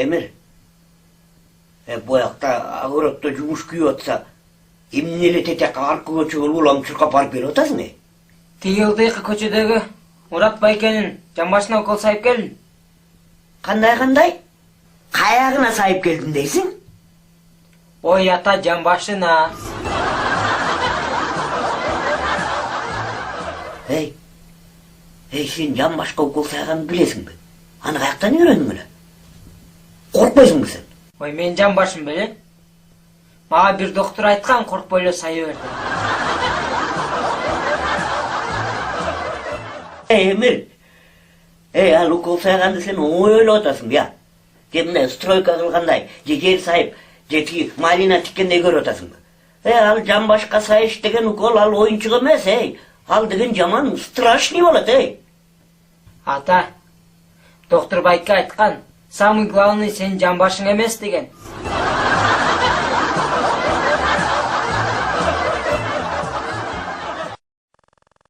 Эмир, bu yakta ağırıkta cumuş kuyuatsa, emneli tetek arka көчөгө улам чуркап барып берип атасың не? Тиги ылдыйкы көчөдөгү Мурат байкенин жамбашына укол сайып келдим. Кандай? Каягына сайып келдим дейсиң? Ой ата жамбашына. Эй, сен жамбашка укол сайганды билесиңби? Аны каяктан үйрөнүң эле? Коркпойсуңбу сен? Ой мен жамбашым беле. Мага бир доктор айткан, коркпой эле сая бер. Эмир, ал укол сайганды сен оңой ойлоп атасың, я? Же мына стройка кылгандай, же жер сайып, же тиги малина тиккендей көрүп атасыңбы? Ал жамбашка сайыш деген укол, ал оюнчук эмес, ал деген жаман страшный болот, Ата, доктор байке айткан, самый главный сен жамбашың эмес деген.